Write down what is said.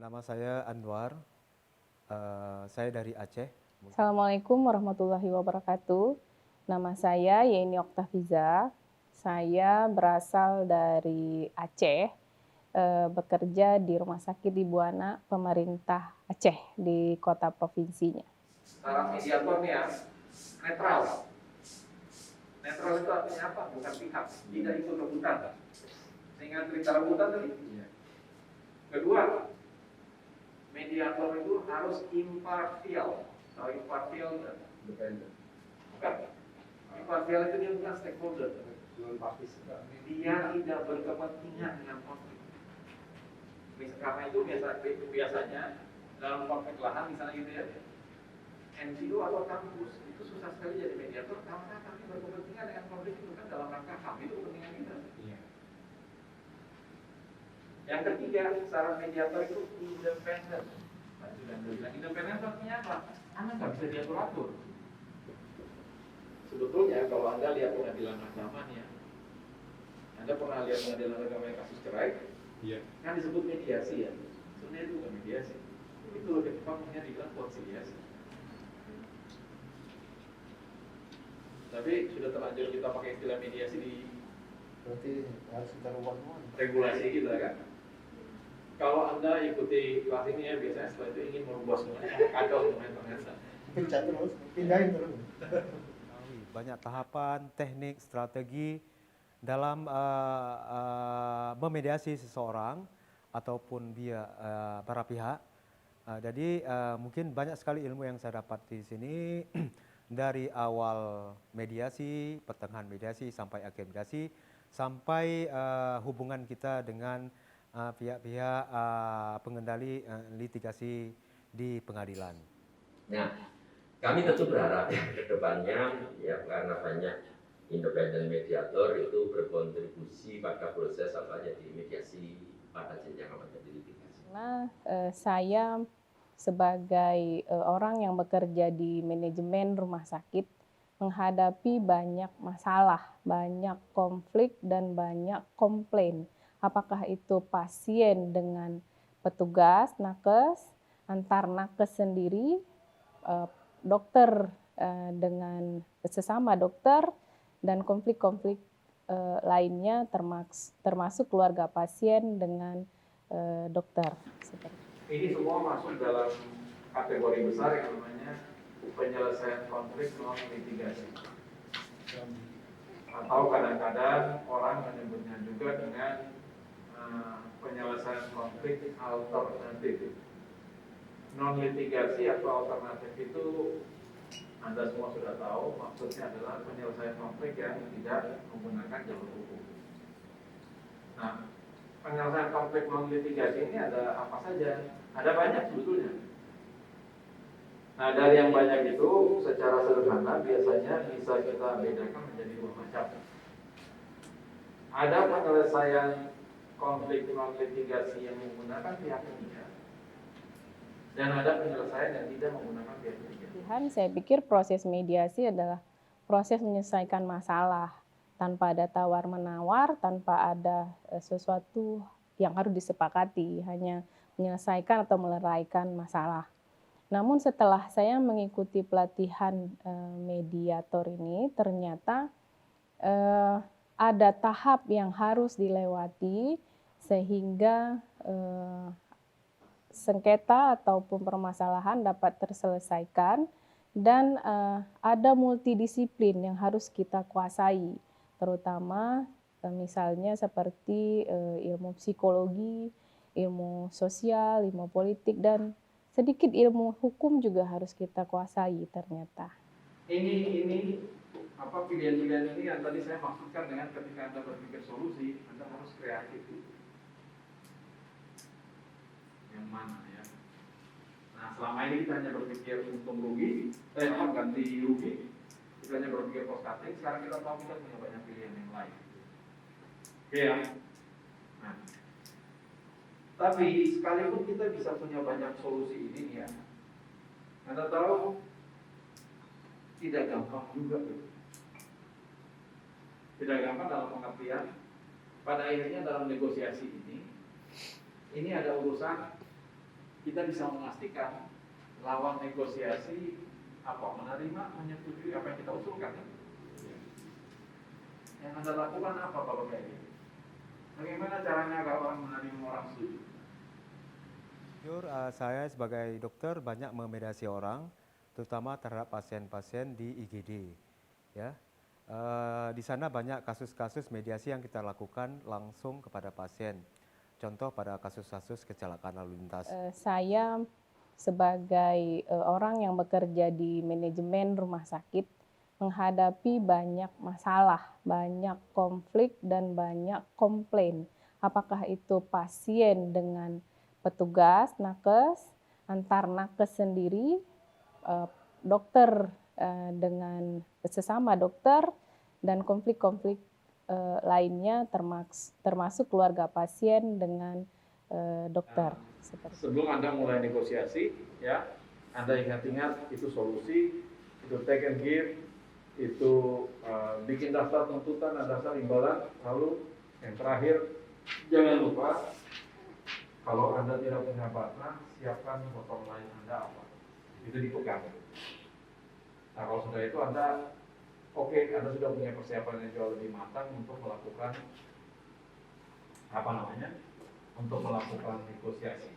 Nama saya Anwar, saya dari Aceh. Assalamualaikum warahmatullahi wabarakatuh. Nama saya Yeni Oktaviza. Saya berasal dari Aceh, bekerja di Rumah Sakit di Buana, pemerintah Aceh di kota provinsinya. Sekarang mediator nih ya, netral. Netral itu artinya apa? Bukan pihak, tidak ikut rebutan. Sehingga cerita rebutan tadi. Kedua, mediator itu harus impartial. Kalau impartial bukan. Impartial itu dia bukan stakeholder. Dia tidak berkepentingan dengan konflik. Karena itu biasanya dalam konflik lahan misalnya gitu ya, NGO atau kampus itu susah sekali jadi mediator karena kami berkepentingan dengan konflik itu kan dalam rangka HAM itu kepentingan kita. Yang ketiga, secara mediator itu independen. Independen artinya apa? Anda nggak bisa diatur-atur. Sebetulnya kalau Anda lihat pengadilan agama ya, Anda pernah lihat pengadilan agama yang kasus cerai? Iya. Kan disebut mediasi ya. Sebenarnya itu bukan mediasi. Itu lebih tepatnya dibilang konsiliasi. Tapi sudah terlanjur kita pakai istilah mediasi di berarti harus kita rubah semua regulasi kita kan. Kalau Anda ikuti kelas ini ya biasanya setelah itu ingin merubah semuanya, kacau semuanya ternyata. pencet terus, pindahin terus. Banyak tahapan, teknik, strategi dalam memediasi seseorang ataupun dia para pihak. Jadi mungkin banyak sekali ilmu yang saya dapat di sini dari awal mediasi, pertengahan mediasi sampai akhir mediasi, sampai hubungan kita dengan pihak-pihak pengendali litigasi di pengadilan. Nah, kami tentu berharap ke depannya ya karena banyak independen mediator itu berkontribusi pada proses apa jadi mediasi pada jenjang apa jadi litigasi. Karena saya sebagai orang yang bekerja di manajemen rumah sakit menghadapi banyak masalah, banyak konflik dan banyak komplain. Apakah itu pasien dengan petugas nakes, antar nakes sendiri, dokter dengan sesama dokter, dan konflik-konflik lainnya termasuk keluarga pasien dengan dokter. Ini semua masuk dalam kategori besar yang namanya penyelesaian konflik non litigasi. Atau kadang-kadang orang menyebutnya juga dengan penyelesaian konflik alternatif. Non litigasi atau alternatif itu Anda semua sudah tahu, maksudnya adalah penyelesaian konflik yang tidak menggunakan jalur hukum. Nah, penyelesaian konflik non litigasi ini ada apa saja? Ada banyak sebetulnya. Nah, dari yang banyak itu secara sederhana biasanya bisa kita bedakan menjadi dua macam. Ada penyelesaian konflik non litigasi yang menggunakan pihak ketiga, dan ada penyelesaian yang tidak menggunakan pihak ketiga. Saya pikir proses mediasi adalah proses menyelesaikan masalah tanpa ada tawar-menawar, tanpa ada sesuatu yang harus disepakati, hanya menyelesaikan atau meleraikan masalah. Namun setelah saya mengikuti pelatihan mediator ini, ternyata ada tahap yang harus dilewati sehingga sengketa ataupun permasalahan dapat terselesaikan, dan ada multidisiplin yang harus kita kuasai, terutama misalnya seperti ilmu psikologi, ilmu sosial, ilmu politik, dan sedikit ilmu hukum juga harus kita kuasai ternyata. Ini apa pilihan-pilihan ini yang tadi saya maksudkan dengan ketika Anda berpikir solusi, Anda harus kreatif. Yang mana ya? Nah, selama ini kita hanya berpikir untung rugi, ganti rugi, kita hanya berpikir cost cutting. Sekarang kita tahu kita punya banyak pilihan yang lain. Oke ya. Nah, tapi sekalipun kita bisa punya banyak solusi ini ya, Anda tahu tidak gampang juga. Tidak gampang dalam pengertian pada akhirnya dalam negosiasi ini ada urusan kita bisa memastikan lawan negosiasi menerima, menyetujui apa yang kita usulkan. Yang Anda lakukan apa kalau kayak gitu? Bagaimana caranya agar orang menerima, orang setuju? Jujur, saya sebagai dokter banyak memediasi orang, terutama terhadap pasien-pasien di IGD. Ya, di sana banyak kasus-kasus mediasi yang kita lakukan langsung kepada pasien. Contoh pada kasus-kasus kecelakaan lalu lintas. Saya sebagai orang yang bekerja di manajemen rumah sakit menghadapi banyak masalah, banyak konflik dan banyak komplain. Apakah itu pasien dengan petugas nakes, antar nakes sendiri, dokter dengan sesama dokter, dan konflik-konflik lainnya termasuk keluarga pasien dengan dokter. Sebelum Anda mulai negosiasi, ya, Anda ingat-ingat itu solusi, itu take and give, itu bikin daftar tuntutan dan daftar imbalan. Lalu yang terakhir, jangan lupa kalau Anda tidak punya partner, siapkan bottom line Anda apa. Itu dipegang. Nah, kalau sudah itu Anda Anda sudah punya persiapan yang jauh lebih matang untuk melakukan untuk melakukan negosiasi.